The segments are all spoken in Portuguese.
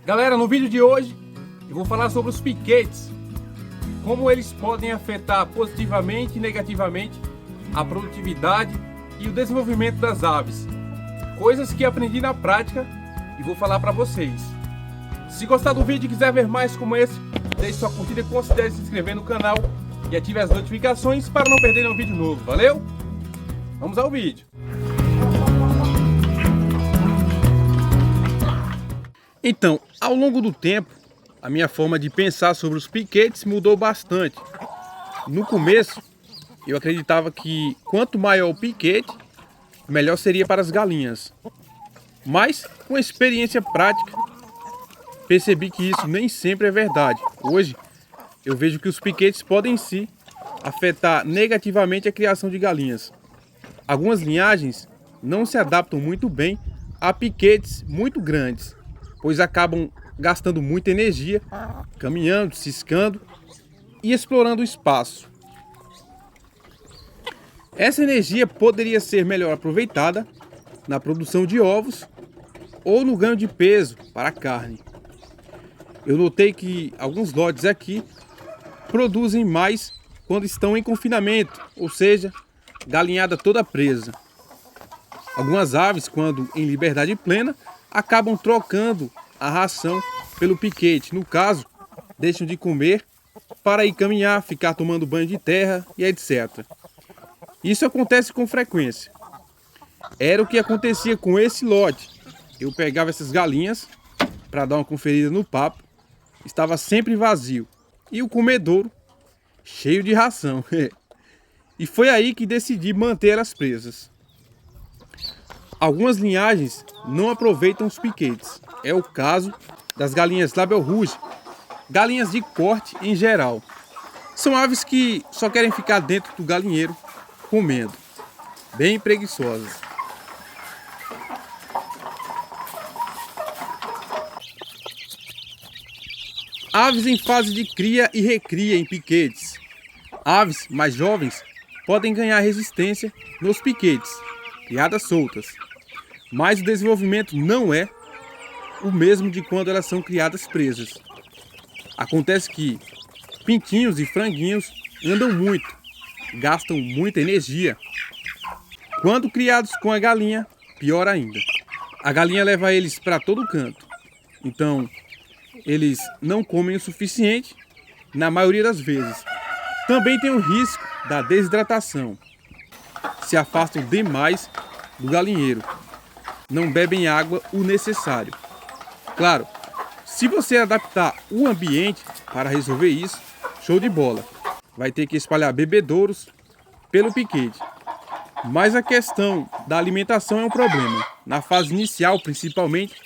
Galera, no vídeo de hoje eu vou falar sobre os piquetes, como eles podem afetar positivamente e negativamente a produtividade e o desenvolvimento das aves. Coisas que aprendi na prática e vou falar para vocês. Se gostar do vídeo e quiser ver mais como esse, deixe sua curtida e considere se inscrever no canal e ative as notificações para não perder nenhum vídeo novo, valeu? Vamos ao vídeo. Então, ao longo do tempo, a minha forma de pensar sobre os piquetes mudou bastante. No começo, eu acreditava que quanto maior o piquete, melhor seria para as galinhas. Mas, com a experiência prática, percebi que isso nem sempre é verdade. Hoje, eu vejo que os piquetes podem sim afetar negativamente a criação de galinhas. Algumas linhagens não se adaptam muito bem a piquetes muito grandes, pois acabam gastando muita energia, caminhando, ciscando e explorando o espaço. Essa energia poderia ser melhor aproveitada na produção de ovos ou no ganho de peso para a carne. Eu notei que alguns lotes aqui produzem mais quando estão em confinamento, ou seja, galinhada toda presa. Algumas aves, quando em liberdade plena, acabam trocando a ração pelo piquete. No caso, deixam de comer para ir caminhar, ficar tomando banho de terra e etc. Isso acontece com frequência. Era o que acontecia com esse lote. Eu pegava essas galinhas para dar uma conferida no papo. Estava sempre vazio. E o comedouro cheio de ração. E foi aí que decidi manter elas presas. Algumas linhagens não aproveitam os piquetes. É o caso das galinhas Label Rouge, galinhas de corte em geral. São aves que só querem ficar dentro do galinheiro comendo, bem preguiçosas. Aves em fase de cria e recria em piquetes. Aves mais jovens podem ganhar resistência nos piquetes, criadas soltas. Mas o desenvolvimento não é o mesmo de quando elas são criadas presas. Acontece que pintinhos e franguinhos andam muito, gastam muita energia. Quando criados com a galinha, pior ainda. A galinha leva eles para todo canto. Então, eles não comem o suficiente na maioria das vezes. Também tem o risco da desidratação. Se afastam demais do galinheiro. Não bebem água o necessário. Claro, se você adaptar o ambiente para resolver isso, show de bola. Vai ter que espalhar bebedouros pelo piquete. Mas a questão da alimentação é um problema. Na fase inicial, principalmente,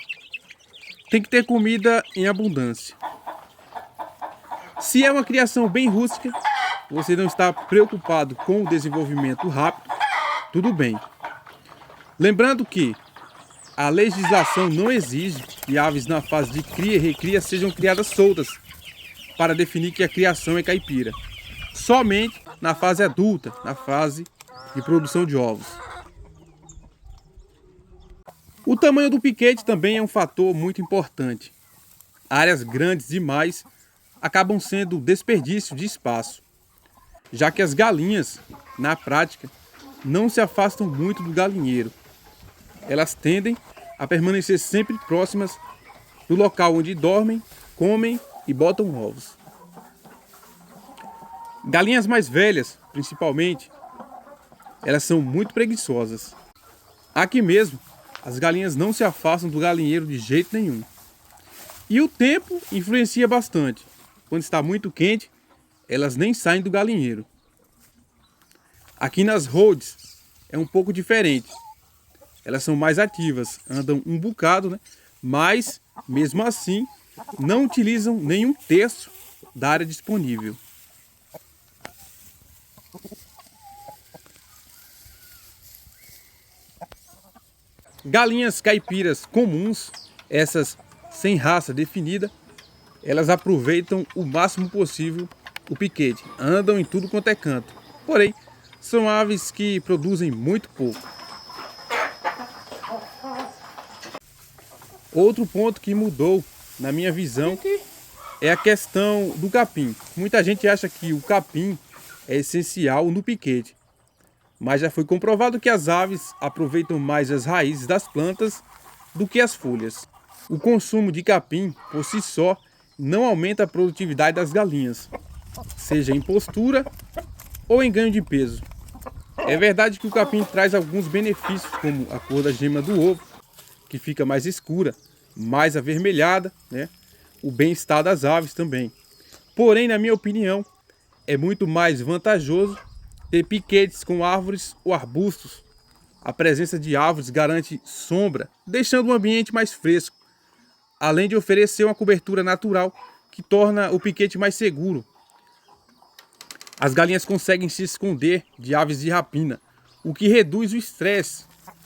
tem que ter comida em abundância. Se é uma criação bem rústica, você não está preocupado com o desenvolvimento rápido, tudo bem. Lembrando que a legislação não exige que aves na fase de cria e recria sejam criadas soltas para definir que a criação é caipira. Somente na fase adulta, na fase de produção de ovos. O tamanho do piquete também é um fator muito importante. Áreas grandes demais acabam sendo desperdício de espaço, já que as galinhas, na prática, não se afastam muito do galinheiro. Elas tendem a permanecer sempre próximas do local onde dormem, comem e botam ovos. Galinhas mais velhas, principalmente, elas são muito preguiçosas. Aqui mesmo, as galinhas não se afastam do galinheiro de jeito nenhum. E o tempo influencia bastante. Quando está muito quente, elas nem saem do galinheiro. Aqui nas roads é um pouco diferente. Elas são mais ativas, andam um bocado, né? Mas, mesmo assim, não utilizam nenhum terço da área disponível. Galinhas caipiras comuns, essas sem raça definida, elas aproveitam o máximo possível o piquete, andam em tudo quanto é canto. Porém, são aves que produzem muito pouco. Outro ponto que mudou na minha visão é a questão do capim. Muita gente acha que o capim é essencial no piquete, mas já foi comprovado que as aves aproveitam mais as raízes das plantas do que as folhas. O consumo de capim, por si só, não aumenta a produtividade das galinhas, seja em postura ou em ganho de peso. É verdade que o capim traz alguns benefícios, como a cor da gema do ovo, que fica mais escura, mais avermelhada, né? O bem-estar das aves também. Porém, na minha opinião, é muito mais vantajoso ter piquetes com árvores ou arbustos. A presença de árvores garante sombra, deixando o ambiente mais fresco, além de oferecer uma cobertura natural que torna o piquete mais seguro. As galinhas conseguem se esconder de aves de rapina, o que reduz o estresse.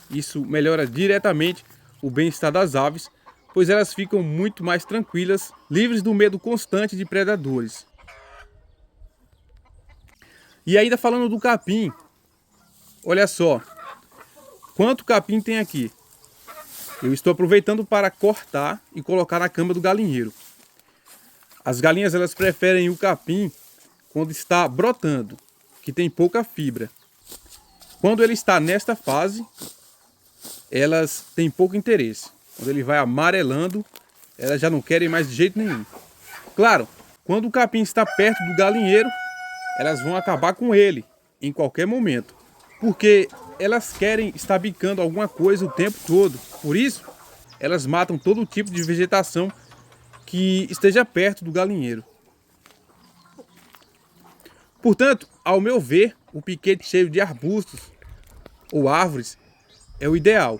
Isso melhora diretamente o bem-estar das aves, pois elas ficam muito mais tranquilas, livres do medo constante de predadores. E ainda falando do capim, olha só, quanto capim tem aqui. Eu estou aproveitando para cortar e colocar na cama do galinheiro. As galinhas elas preferem o capim quando está brotando, que tem pouca fibra. Quando ele está nesta fase, elas têm pouco interesse. Quando ele vai amarelando, elas já não querem mais de jeito nenhum. Claro, quando o capim está perto do galinheiro, elas vão acabar com ele em qualquer momento, porque elas querem estar bicando alguma coisa o tempo todo. Por isso, elas matam todo tipo de vegetação que esteja perto do galinheiro. Portanto, ao meu ver, o piquete cheio de arbustos ou árvores é o ideal.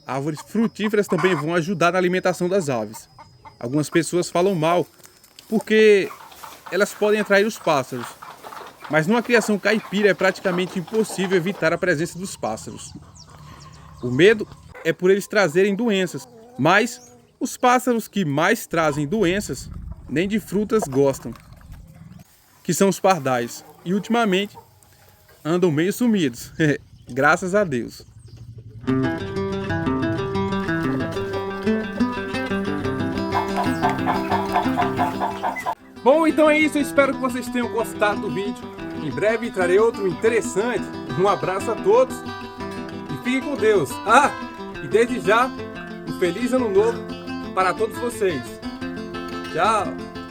Árvores frutíferas também vão ajudar na alimentação das aves. Algumas pessoas falam mal porque elas podem atrair os pássaros, mas numa criação caipira é praticamente impossível evitar a presença dos pássaros. O medo é por eles trazerem doenças, mas os pássaros que mais trazem doenças nem de frutas gostam, que são os pardais, e ultimamente andam meio sumidos, graças a Deus. Bom, então é isso, eu espero que vocês tenham gostado do vídeo. Em breve trarei outro interessante. Um abraço a todos e fiquem com Deus. E desde já, um feliz ano novo para todos vocês. Tchau!